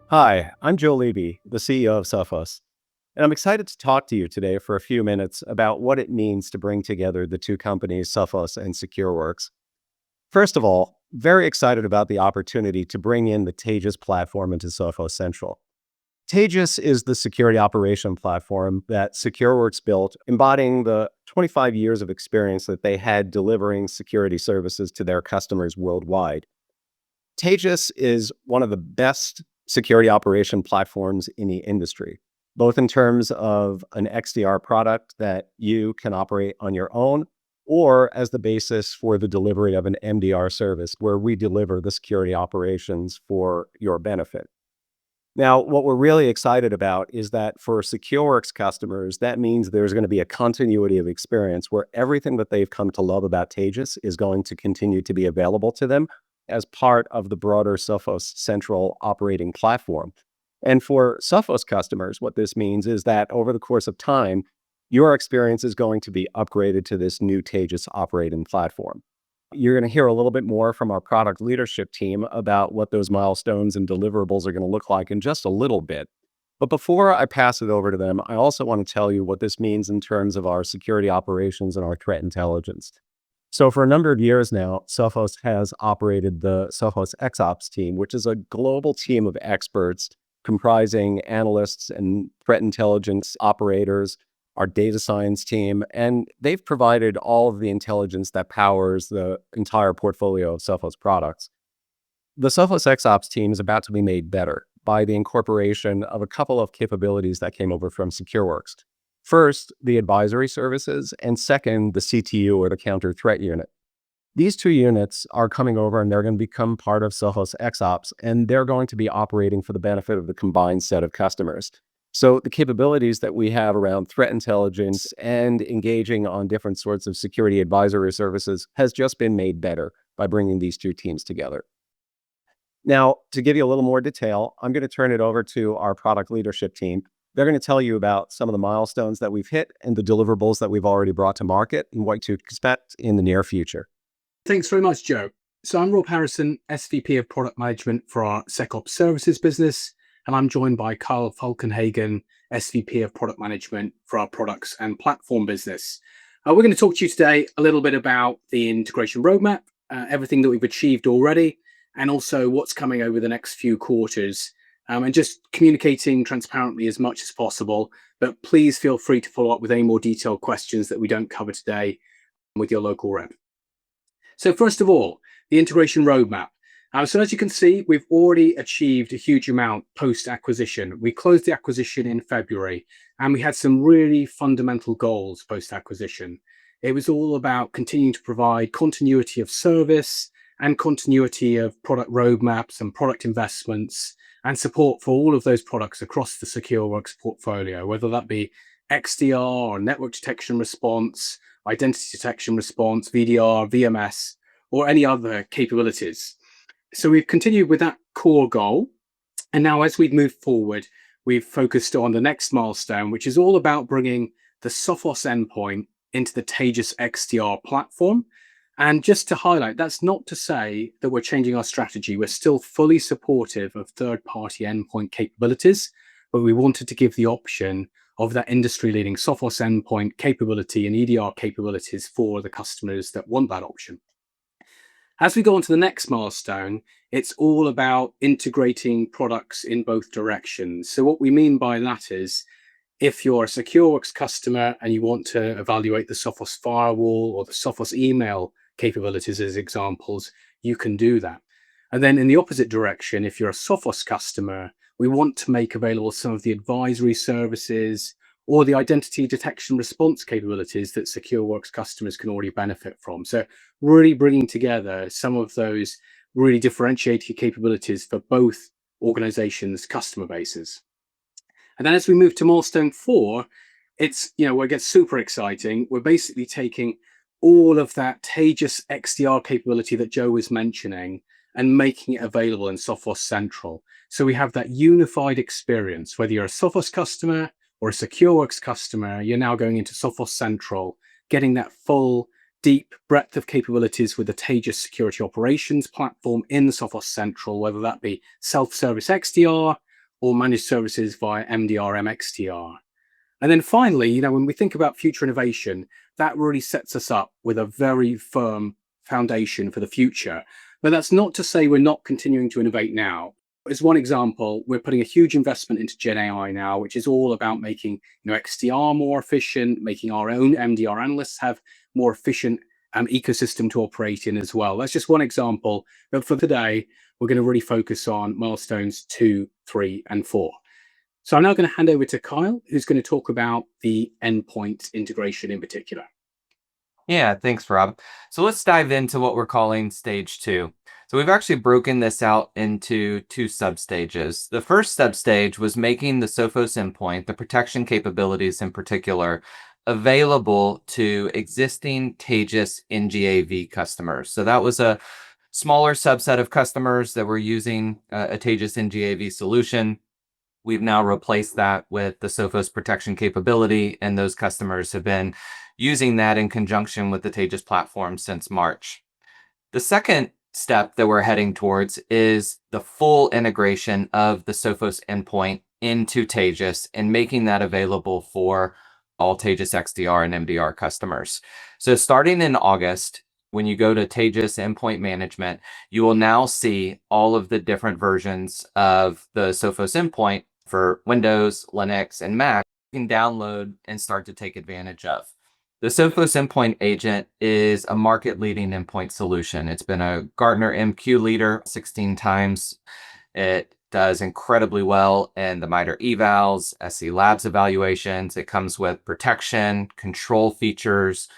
Hi, I'm Joe Levy, the CEO of Sophos, and I'm excited to talk to you today for a few minutes about what it means to bring together the two companies, Sophos and Secureworks. First of all, very excited about the opportunity to bring in the Taegis platform into Sophos Central. Taegis is the security operation platform that Secureworks built, embodying the 25 years of experience that they had delivering security services to their customers worldwide. Taegis is one of the best security operation platforms in the industry, both in terms of an XDR product that you can operate on your own, or as the basis for the delivery of an MDR service where we deliver the security operations for your benefit. Now, what we're really excited about is that for SecureWorks customers, that means there's going to be a continuity of experience where everything that they've come to love about Taegis is going to continue to be available to them as part of the broader Sophos Central operating platform. And for Sophos customers, what this means is that over the course of time, your experience is going to be upgraded to this new Taegis operating platform. You're going to hear a little bit more from our product leadership team about what those milestones and deliverables are going to look like in just a little bit. But before I pass it over to them, I also want to tell you what this means in terms of our security operations and our threat intelligence. So for a number of years now, Sophos has operated the Sophos XOps team, which is a global team of experts comprising analysts and threat intelligence operators, our data science team, and they've provided all of the intelligence that powers the entire portfolio of Sophos products. The Sophos XOps team is about to be made better by the incorporation of a couple of capabilities that came over from Secureworks. First, the advisory services, and second, the CTU or the counter threat unit. These two units are coming over and they're going to become part of Sophos XOps, and they're going to be operating for the benefit of the combined set of customers. So the capabilities that we have around threat intelligence and engaging on different sorts of security advisory services has just been made better by bringing these two teams together. Now, to give you a little more detail, I'm going to turn it over to our product leadership team. They're going to tell you about some of the milestones that we've hit and the deliverables that we've already brought to market and what to expect in the near future. Thanks very much, Joe. So I'm Rob Harrison, SVP of Product Management for our SecOps Services business, and I'm joined by Kyle Falkenhagen, SVP of Product Management for our Products and Platform business. We're going to talk to you today a little bit about the integration roadmap, everything that we've achieved already, and also what's coming over the next few quarters, and just communicating transparently as much as possible. But please feel free to follow up with any more detailed questions that we don't cover today with your local rep. So first of all, the integration roadmap. So as you can see, we've already achieved a huge amount post-acquisition. We closed the acquisition in February, and we had some really fundamental goals post-acquisition. It was all about continuing to provide continuity of service and continuity of product roadmaps and product investments and support for all of those products across the Secureworks portfolio, whether that be XDR or network detection response, identity detection response, VDR, VMS, or any other capabilities. So we've continued with that core goal. And now as we've moved forward, we've focused on the next milestone, which is all about bringing the Sophos endpoint into the Taegis XDR platform. And just to highlight, that's not to say that we're changing our strategy. We're still fully supportive of third-party endpoint capabilities, but we wanted to give the option of that industry-leading Sophos endpoint capability and EDR capabilities for the customers that want that option. As we go on to the next milestone, it's all about integrating products in both directions. So what we mean by that is, if you're a Secureworks customer and you want to evaluate the Sophos firewall or the Sophos email capabilities as examples, you can do that. And then in the opposite direction, if you're a Sophos customer, we want to make available some of the advisory services or the identity detection response capabilities that Secureworks customers can already benefit from. So really bringing together some of those really differentiated capabilities for both organizations' customer bases. And then as we move to milestone 4, it's, where it gets super exciting. We're basically taking all of that Taegis XDR capability that Joe was mentioning and making it available in Sophos Central. So we have that unified experience, whether you're a Sophos customer or a Secureworks customer, you're now going into Sophos Central, getting that full, deep breadth of capabilities with the Taegis security operations platform in Sophos Central, whether that be self-service XDR or managed services via MDR, MXDR. And then finally, when we think about future innovation, that really sets us up with a very firm foundation for the future. But that's not to say we're not continuing to innovate now. As one example, we're putting a huge investment into Gen AI now, which is all about making XDR more efficient, making our own MDR analysts have more efficient ecosystem to operate in as well. That's just one example. But for today, we're going to really focus on milestones 2, 3, and 4. So I'm now going to hand over to Kyle, who's going to talk about the endpoint integration in particular. Yeah, thanks, Rob. So let's dive into what we're calling stage 2. So we've actually broken this out into 2 substages. The first substage was making the Sophos endpoint, the protection capabilities in particular, available to existing Taegis NGAV customers. So that was a smaller subset of customers that were using a Taegis NGAV solution. We've now replaced that with the Sophos protection capability, and those customers have been using that in conjunction with the Taegis platform since March. The second step that we're heading towards is the full integration of the Sophos endpoint into Taegis and making that available for all Taegis XDR and MDR customers. So starting in August, when you go to Taegis Endpoint Management, you will now see all of the different versions of the Sophos endpoint for Windows, Linux, and Mac you can download and start to take advantage of. The Sophos Endpoint Agent is a market-leading endpoint solution. It's been a Gartner MQ leader 16 times. It does incredibly well in the MITRE evals, SC Labs evaluations. It comes with protection, control features,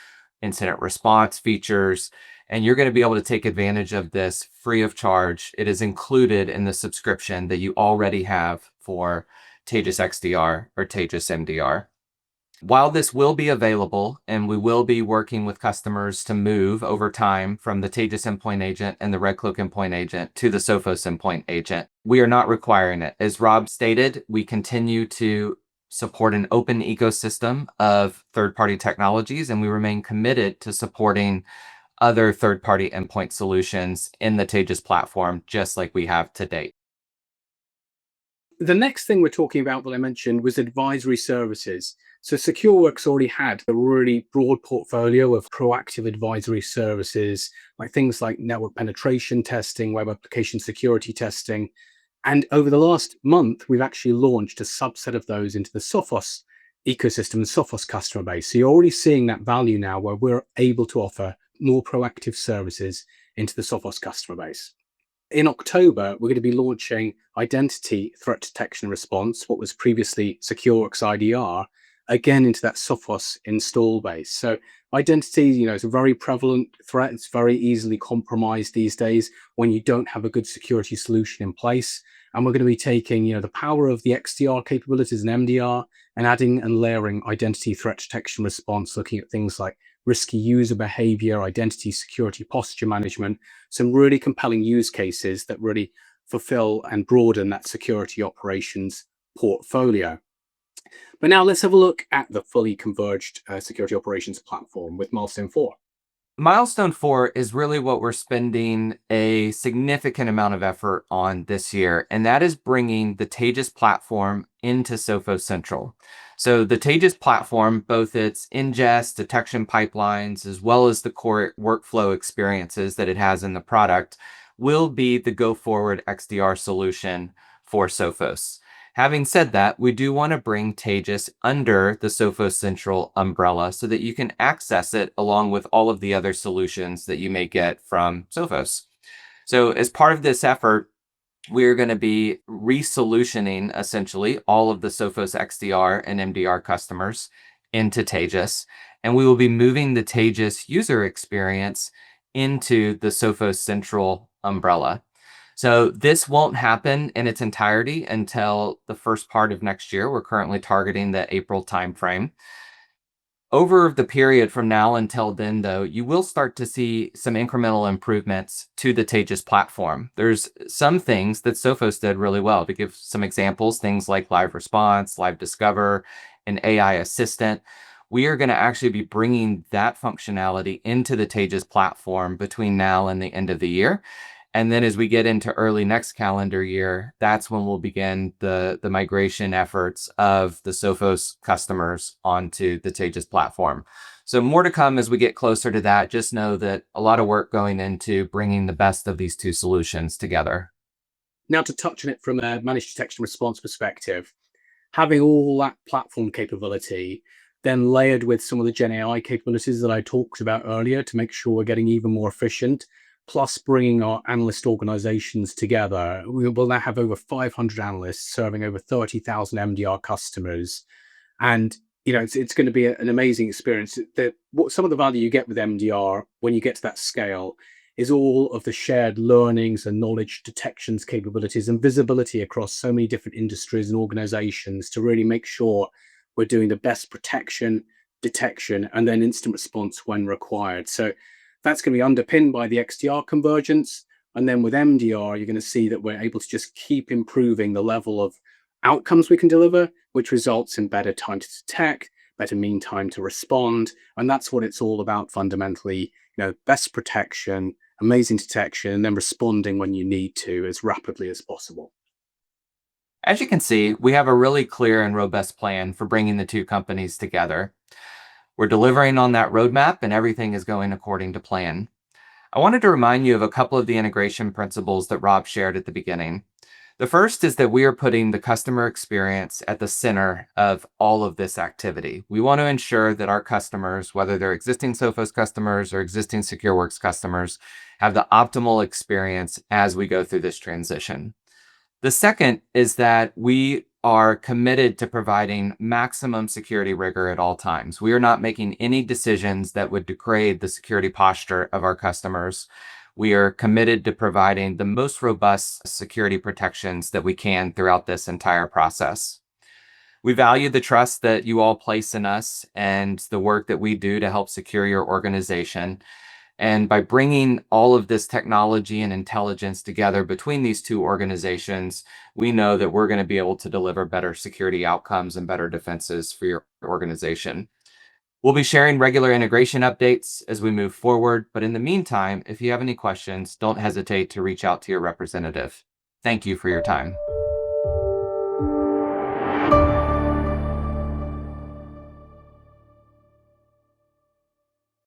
incident response features, and you're going to be able to take advantage of this free of charge. It is included in the subscription that you already have for Taegis XDR or Taegis MDR. While this will be available, and we will be working with customers to move over time from the Taegis Endpoint Agent and the Red Cloak Endpoint Agent to the Sophos Endpoint Agent, we are not requiring it. As Rob stated, we continue to support an open ecosystem of third-party technologies, and we remain committed to supporting other third-party endpoint solutions in the Taegis platform, just like we have to date. The next thing we're talking about that I mentioned was advisory services. So Secureworks already had a really broad portfolio of proactive advisory services, like things like network penetration testing, web application security testing. And over the last month, we've actually launched a subset of those into the Sophos ecosystem, the Sophos customer base. So you're already seeing that value now where we're able to offer more proactive services into the Sophos customer base. In October, we're going to be launching Identity Threat Detection and Response, what was previously Secureworks IDR, again into that Sophos install base. So identity, is a very prevalent threat. It's very easily compromised these days when you don't have a good security solution in place. And we're going to be taking, the power of the XDR capabilities and MDR and adding and layering identity threat detection response, looking at things like risky user behavior, identity security posture management, some really compelling use cases that really fulfill and broaden that security operations portfolio. But now let's have a look at the fully converged security operations platform with milestone 4. Milestone 4 is really what we're spending a significant amount of effort on this year, and that is bringing the Taegis platform into Sophos Central. So the Taegis platform, both its ingest, detection pipelines, as well as the core workflow experiences that it has in the product, will be the go-forward XDR solution for Sophos. Having said that, we do want to bring Taegis under the Sophos Central umbrella so that you can access it along with all of the other solutions that you may get from Sophos. So as part of this effort, we're going to be re-solutioning essentially all of the Sophos XDR and MDR customers into Taegis, and we will be moving the Taegis user experience into the Sophos Central umbrella. So this won't happen in its entirety until the first part of next year. We're currently targeting the April timeframe. Over the period from now until then, though, you will start to see some incremental improvements to the Taegis platform. There's some things that Sophos did really well. To give some examples, things like Live Response, Live Discover, and AI Assistant. We are going to actually be bringing that functionality into the Taegis platform between now and the end of the year. And then as we get into early next calendar year, that's when we'll begin the migration efforts of the Sophos customers onto the Taegis platform. So more to come as we get closer to that. Just know that a lot of work going into bringing the best of these two solutions together. Now, to touch on it from a managed detection response perspective, having all that platform capability, then layered with some of the Gen AI capabilities that I talked about earlier to make sure we're getting even more efficient, plus bringing our analyst organizations together. We will now have over 500 analysts serving over 30,000 MDR customers. And it's going to be an amazing experience. Some of the value you get with MDR when you get to that scale is all of the shared learnings and knowledge detections capabilities and visibility across so many different industries and organizations to really make sure we're doing the best protection, detection, and then instant response when required. So that's going to be underpinned by the XDR convergence. And then with MDR, you're going to see that we're able to just keep improving the level of outcomes we can deliver, which results in better time to detect, better mean time to respond. And that's what it's all about fundamentally, best protection, amazing detection, and then responding when you need to as rapidly as possible. As you can see, we have a really clear and robust plan for bringing the two companies together. We're delivering on that roadmap and everything is going according to plan. I wanted to remind you of a couple of the integration principles that Rob shared at the beginning. The first is that we are putting the customer experience at the center of all of this activity. We want to ensure that our customers, whether they're existing Sophos customers or existing Secureworks customers, have the optimal experience as we go through this transition. The second is that we are committed to providing maximum security rigor at all times. We are not making any decisions that would degrade the security posture of our customers. We are committed to providing the most robust security protections that we can throughout this entire process. We value the trust that you all place in us and the work that we do to help secure your organization. And by bringing all of this technology and intelligence together between these two organizations, we know that we're going to be able to deliver better security outcomes and better defenses for your organization. We'll be sharing regular integration updates as we move forward, but in the meantime, if you have any questions, don't hesitate to reach out to your representative. Thank you for your time.